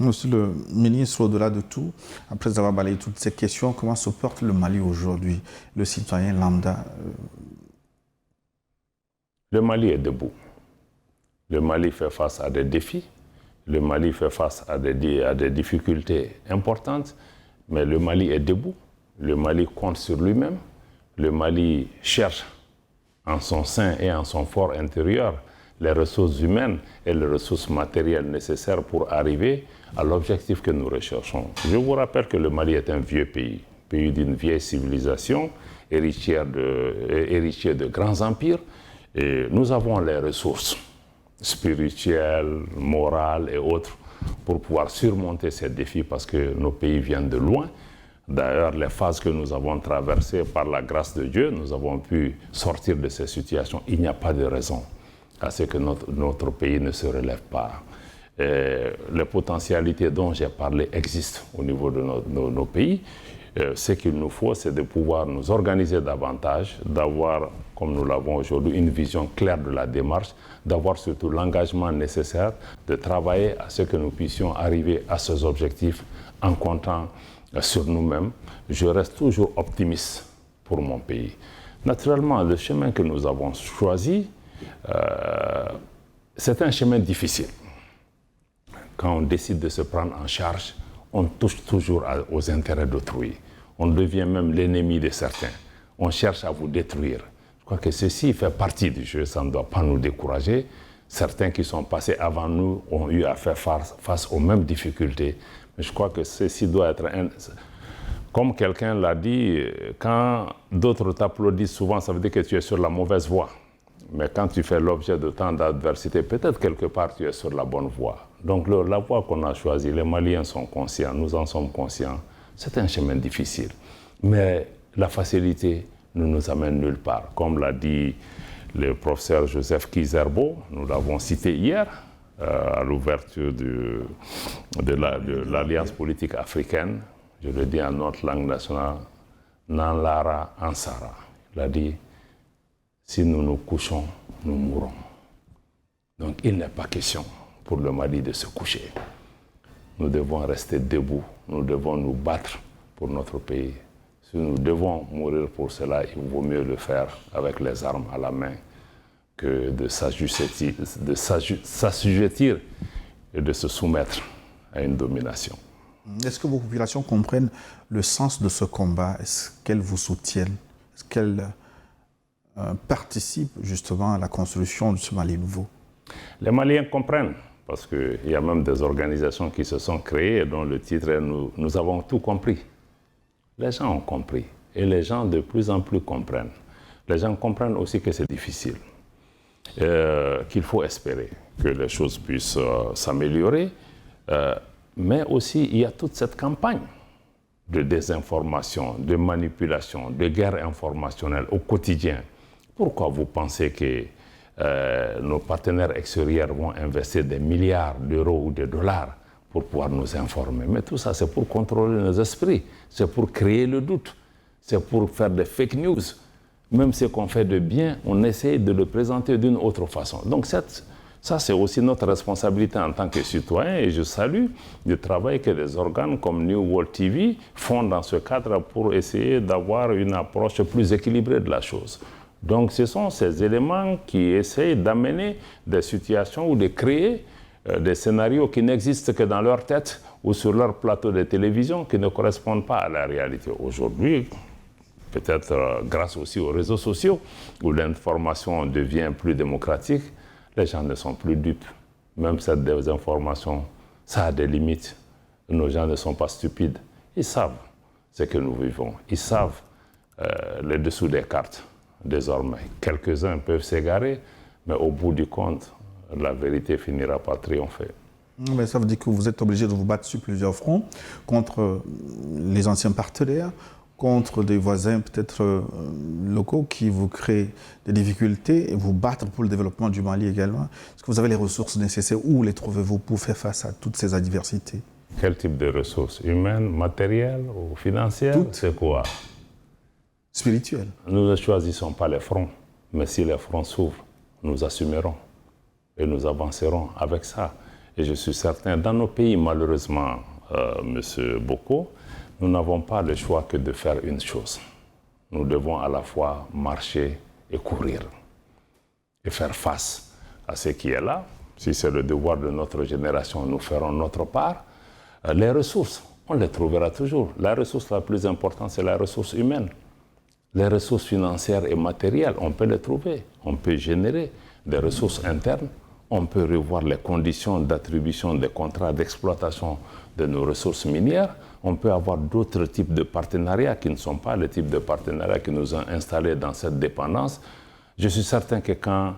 Monsieur le ministre, au-delà de tout, après avoir balayé toutes ces questions, comment se porte le Mali aujourd'hui, le citoyen lambda? Le Mali est debout. Le Mali fait face à des défis. Le Mali fait face à des difficultés importantes, mais le Mali est debout. Le Mali compte sur lui-même. Le Mali cherche en son sein et en son fort intérieur les ressources humaines et les ressources matérielles nécessaires pour arriver à l'objectif que nous recherchons. Je vous rappelle que le Mali est un vieux pays, pays d'une vieille civilisation, héritier de grands empires, et nous avons les ressources spirituelles, morales et autres pour pouvoir surmonter ces défis parce que nos pays viennent de loin. D'ailleurs, les phases que nous avons traversées par la grâce de Dieu, nous avons pu sortir de ces situations. Il n'y a pas de raison à ce que notre pays ne se relève pas. Les potentialités dont j'ai parlé existent au niveau de nos pays. Ce qu'il nous faut, c'est de pouvoir nous organiser davantage, d'avoir, comme nous l'avons aujourd'hui, une vision claire de la démarche, d'avoir surtout l'engagement nécessaire de travailler à ce que nous puissions arriver à ces objectifs en comptant sur nous-mêmes. Je reste toujours optimiste pour mon pays. Naturellement, le chemin que nous avons choisi, c'est un chemin difficile. Quand on décide de se prendre en charge, on touche toujours aux intérêts d'autrui. On devient même l'ennemi de certains. On cherche à vous détruire. Je crois que ceci fait partie du jeu, ça ne doit pas nous décourager. Certains qui sont passés avant nous ont eu à faire face aux mêmes difficultés. Mais je crois que ceci doit être Comme quelqu'un l'a dit, quand d'autres t'applaudissent souvent, ça veut dire que tu es sur la mauvaise voie. Mais quand tu fais l'objet de tant d'adversité, peut-être quelque part tu es sur la bonne voie. Donc la voie qu'on a choisie, les Maliens sont conscients, nous en sommes conscients. C'est un chemin difficile. Mais la facilité ne nous amène nulle part. Comme l'a dit le professeur Joseph Kizerbo, nous l'avons cité hier, à l'ouverture de l'Alliance politique africaine. Je le dis en notre langue nationale, Nanlara Ansara. Il a dit, si nous nous couchons, nous mourrons. Donc il n'est pas question pour le Mali de se coucher. Nous devons rester debout, nous devons nous battre pour notre pays. Si nous devons mourir pour cela, il vaut mieux le faire avec les armes à la main que de s'assujettir et de se soumettre à une domination. Est-ce que vos populations comprennent le sens de ce combat? Est-ce qu'elles vous soutiennent? Est-ce qu'elles participent justement à la construction de ce Mali nouveau? Les Maliens comprennent, parce qu'il y a même des organisations qui se sont créées dont le titre est « Nous avons tout compris ». Les gens ont compris et les gens de plus en plus comprennent. Les gens comprennent aussi que c'est difficile, qu'il faut espérer que les choses puissent s'améliorer, mais aussi il y a toute cette campagne de désinformation, de manipulation, de guerre informationnelle au quotidien. Pourquoi vous pensez que nos partenaires extérieurs vont investir des milliards d'euros ou de dollars pour pouvoir nous informer? Mais tout ça, c'est pour contrôler nos esprits, c'est pour créer le doute, c'est pour faire des fake news. Même ce qu'on fait de bien, on essaie de le présenter d'une autre façon. Donc ça, c'est aussi notre responsabilité en tant que citoyens, et je salue le travail que les organes comme New World TV font dans ce cadre pour essayer d'avoir une approche plus équilibrée de la chose. Donc ce sont ces éléments qui essayent d'amener des situations ou de créer des scénarios qui n'existent que dans leur tête ou sur leur plateau de télévision, qui ne correspondent pas à la réalité. Aujourd'hui, peut-être grâce aussi aux réseaux sociaux, où l'information devient plus démocratique, les gens ne sont plus dupes. Même cette désinformation, ça a des limites. Nos gens ne sont pas stupides. Ils savent ce que nous vivons. Ils savent les dessous des cartes, désormais. Quelques-uns peuvent s'égarer, mais au bout du compte, la vérité finira par triompher. Mais ça veut dire que vous êtes obligé de vous battre sur plusieurs fronts, contre les anciens partenaires, contre des voisins peut-être locaux qui vous créent des difficultés et vous battre pour le développement du Mali également. Est-ce que vous avez les ressources nécessaires? Où les trouvez-vous pour faire face à toutes ces adversités? Quel type de ressources? Humaines, matérielles ou financières? Toutes. C'est quoi? Spirituelles. Nous ne choisissons pas les fronts, mais si les fronts s'ouvrent, nous assumerons et nous avancerons avec ça. Et je suis certain, dans nos pays, malheureusement, M. Boko, nous n'avons pas le choix que de faire une chose. Nous devons à la fois marcher et courir et faire face à ce qui est là. Si c'est le devoir de notre génération, nous ferons notre part. Les ressources, on les trouvera toujours. La ressource la plus importante, c'est la ressource humaine. Les ressources financières et matérielles, on peut les trouver. On peut générer des ressources internes. On peut revoir les conditions d'attribution des contrats d'exploitation de nos ressources minières. On peut avoir d'autres types de partenariats qui ne sont pas le type de partenariats qui nous ont installés dans cette dépendance. Je suis certain que quand,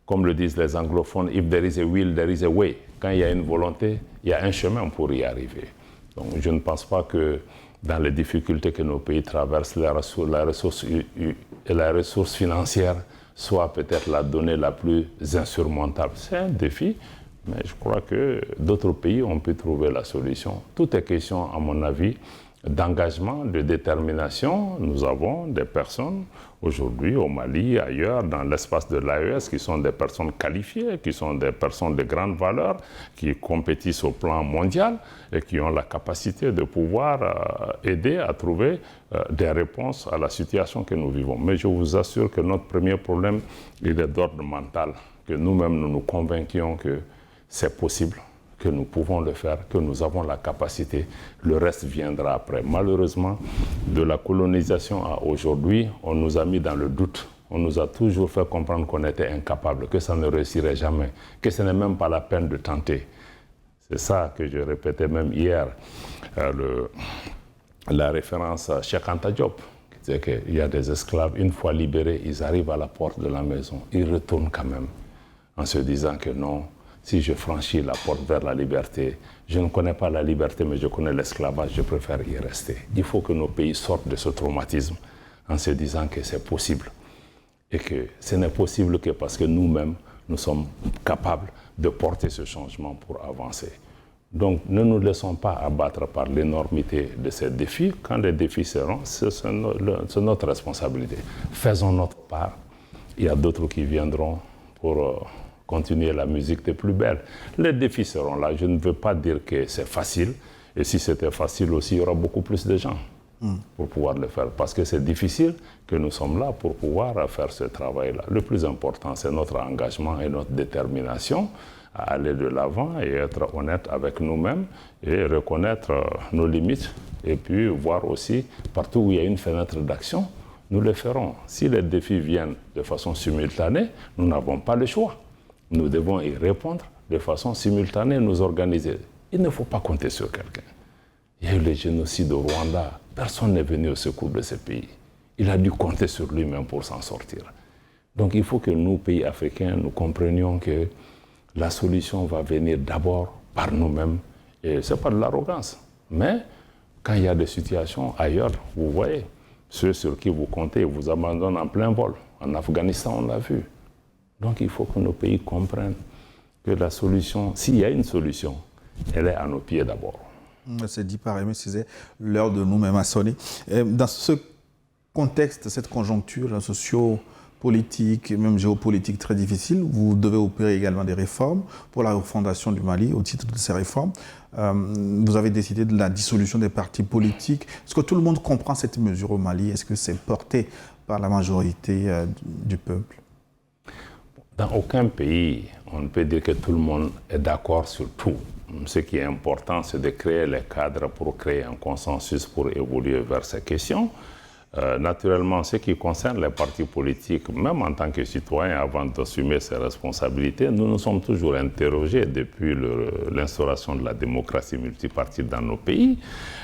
comme le disent les anglophones, if there is a will, there is a way. Quand il y a une volonté, il y a un chemin pour y arriver. Donc je ne pense pas que dans les difficultés que nos pays traversent, la ressource financière soit peut-être la donnée la plus insurmontable. C'est un défi, mais je crois que d'autres pays ont pu trouver la solution. Tout est question, à mon avis, d'engagement, de détermination. Nous avons des personnes aujourd'hui au Mali, ailleurs, dans l'espace de l'AES, qui sont des personnes qualifiées, qui sont des personnes de grande valeur, qui compétissent au plan mondial et qui ont la capacité de pouvoir aider à trouver des réponses à la situation que nous vivons. Mais je vous assure que notre premier problème, il est d'ordre mental, que nous-mêmes nous nous convainquions que c'est possible, que nous pouvons le faire, que nous avons la capacité. Le reste viendra après. Malheureusement, de la colonisation à aujourd'hui, on nous a mis dans le doute. On nous a toujours fait comprendre qu'on était incapable, que ça ne réussirait jamais, que ce n'est même pas la peine de tenter. C'est ça que je répétais même hier, la référence à Cheikh Anta Diop, qui disait qu'il y a des esclaves, une fois libérés, ils arrivent à la porte de la maison. Ils retournent quand même, en se disant que non, si je franchis la porte vers la liberté, je ne connais pas la liberté, mais je connais l'esclavage, je préfère y rester. Il faut que nos pays sortent de ce traumatisme en se disant que c'est possible. Et que ce n'est possible que parce que nous-mêmes, nous sommes capables de porter ce changement pour avancer. Donc, ne nous laissons pas abattre par l'énormité de ces défis. Quand les défis seront, c'est notre responsabilité. Faisons notre part. Il y a d'autres qui viendront pour continuer la musique des plus belles. Les défis seront là. Je ne veux pas dire que c'est facile. Et si c'était facile aussi, il y aura beaucoup plus de gens pour pouvoir le faire. Parce que c'est difficile que nous sommes là pour pouvoir faire ce travail-là. Le plus important, c'est notre engagement et notre détermination à aller de l'avant et être honnête avec nous-mêmes et reconnaître nos limites et puis voir aussi partout où il y a une fenêtre d'action, nous le ferons. Si les défis viennent de façon simultanée, nous n'avons pas le choix. Nous devons y répondre de façon simultanée, nous organiser. Il ne faut pas compter sur quelqu'un. Il y a eu le génocide au Rwanda. Personne n'est venu au secours de ce pays. Il a dû compter sur lui-même pour s'en sortir. Donc il faut que nous, pays africains, nous comprenions que la solution va venir d'abord par nous-mêmes. Et ce n'est pas de l'arrogance. Mais quand il y a des situations ailleurs, vous voyez, ceux sur qui vous comptez vous abandonnent en plein vol. En Afghanistan, on l'a vu. Donc il faut que nos pays comprennent que la solution, s'il y a une solution, elle est à nos pieds d'abord. C'est dit par Aimé Césaire, l'heure de nous-mêmes a sonné. Dans ce contexte, cette conjoncture socio-politique, même géopolitique très difficile, vous devez opérer également des réformes pour la refondation du Mali. Au titre de ces réformes, vous avez décidé de la dissolution des partis politiques. Est-ce que tout le monde comprend cette mesure au Mali? Est-ce que c'est porté par la majorité du peuple? Dans aucun pays, on ne peut dire que tout le monde est d'accord sur tout. Ce qui est important, c'est de créer les cadres pour créer un consensus pour évoluer vers ces questions. Naturellement, ce qui concerne les partis politiques, même en tant que citoyen, avant d'assumer ses responsabilités, nous nous sommes toujours interrogés depuis l'instauration de la démocratie multipartite dans nos pays,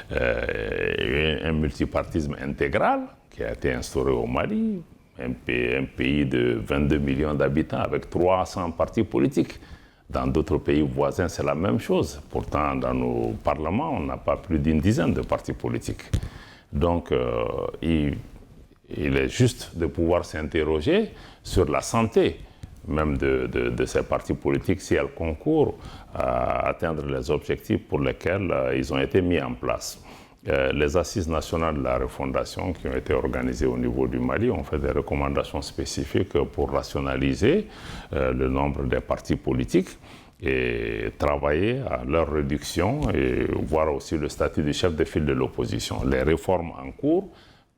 un multipartisme intégral qui a été instauré au Mali, un pays de 22 millions d'habitants avec 300 partis politiques. Dans d'autres pays voisins, c'est la même chose. Pourtant, dans nos parlements, on n'a pas plus d'une dizaine de partis politiques. Donc, il est juste de pouvoir s'interroger sur la santé même de ces partis politiques si elles concourent à atteindre les objectifs pour lesquels ils ont été mis en place. Les assises nationales de la refondation qui ont été organisées au niveau du Mali ont fait des recommandations spécifiques pour rationaliser le nombre des partis politiques et travailler à leur réduction et voir aussi le statut du chef de file de l'opposition. Les réformes en cours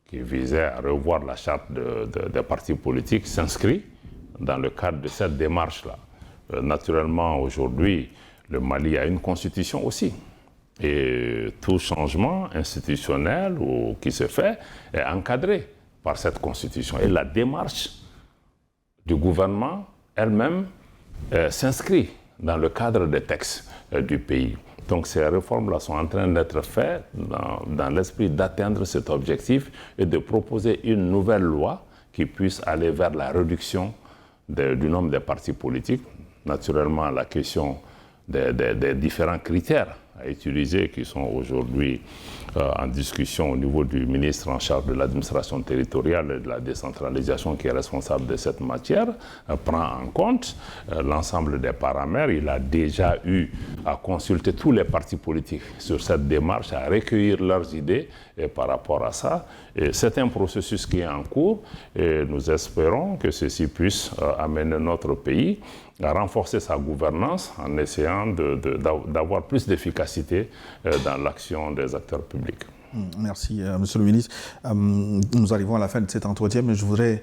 qui visaient à revoir la charte des partis politiques s'inscrivent dans le cadre de cette démarche-là. Naturellement, aujourd'hui, le Mali a une constitution aussi. Et tout changement institutionnel qui se fait est encadré par cette constitution. Et la démarche du gouvernement elle-même s'inscrit dans le cadre des textes du pays. Donc ces réformes-là sont en train d'être faites dans l'esprit d'atteindre cet objectif et de proposer une nouvelle loi qui puisse aller vers la réduction du nombre des partis politiques. Naturellement, la question des différents critères à utiliser qui sont aujourd'hui en discussion au niveau du ministre en charge de l'administration territoriale et de la décentralisation qui est responsable de cette matière, prend en compte l'ensemble des paramètres. Il a déjà eu à consulter tous les partis politiques sur cette démarche, à recueillir leurs idées et par rapport à ça. C'est un processus qui est en cours et nous espérons que ceci puisse amener notre pays à renforcer sa gouvernance en essayant d'avoir plus d'efficacité dans l'action des acteurs publics. Merci, Monsieur le ministre. Nous arrivons à la fin de cet entretien, mais je voudrais,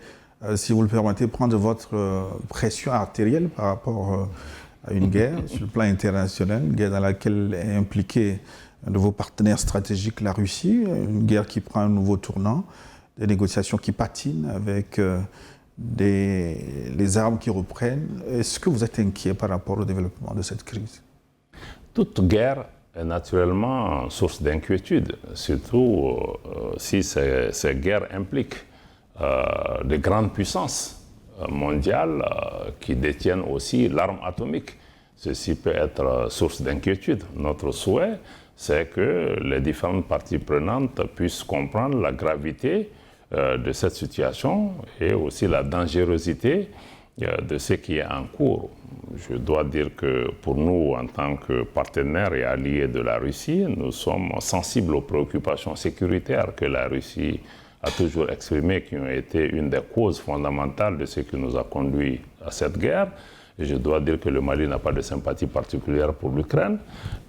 si vous le permettez, prendre votre pression artérielle par rapport à une guerre sur le plan international, une guerre dans laquelle est impliqué un de vos partenaires stratégiques, la Russie, une guerre qui prend un nouveau tournant, des négociations qui patinent avec les armes qui reprennent. Est-ce que vous êtes inquiet par rapport au développement de cette crise? Toute guerre est naturellement source d'inquiétude, surtout si ces guerres impliquent de grandes puissances mondiales qui détiennent aussi l'arme atomique. Ceci peut être source d'inquiétude. Notre souhait, c'est que les différentes parties prenantes puissent comprendre la gravité de cette situation et aussi la dangerosité de ce qui est en cours. Je dois dire que pour nous, en tant que partenaires et alliés de la Russie, nous sommes sensibles aux préoccupations sécuritaires que la Russie a toujours exprimées, qui ont été une des causes fondamentales de ce qui nous a conduit à cette guerre. Et je dois dire que le Mali n'a pas de sympathie particulière pour l'Ukraine,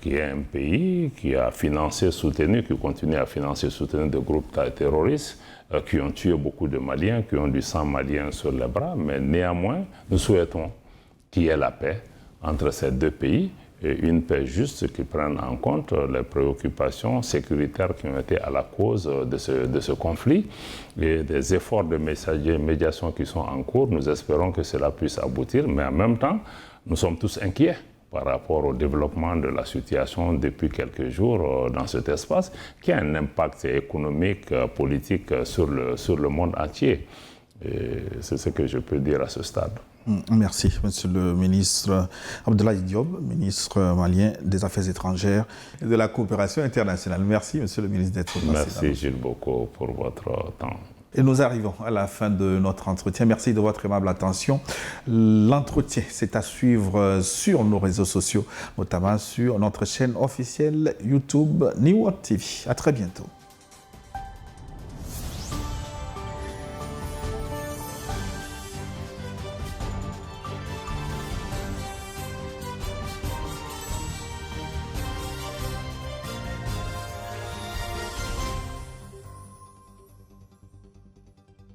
qui est un pays qui a financé, soutenu, qui continue à financer, soutenir des groupes terroristes, qui ont tué beaucoup de Maliens, qui ont du sang malien sur les bras. Mais néanmoins, nous souhaitons qu'il y ait la paix entre ces deux pays, et une paix juste qui prenne en compte les préoccupations sécuritaires qui ont été à la cause de ce conflit et des efforts de médiation qui sont en cours. Nous espérons que cela puisse aboutir, mais en même temps, nous sommes tous inquiets par rapport au développement de la situation depuis quelques jours dans cet espace, qui a un impact économique, politique sur le monde entier. C'est ce que je peux dire à ce stade. Merci, Monsieur le ministre Abdoulaye Diop, ministre malien des Affaires étrangères et de la coopération internationale. Merci, Monsieur le ministre, d'être passé. Merci, Gilles Bocco, pour votre temps. Et nous arrivons à la fin de notre entretien. Merci de votre aimable attention. L'entretien, c'est à suivre sur nos réseaux sociaux, notamment sur notre chaîne officielle YouTube New World TV. À très bientôt.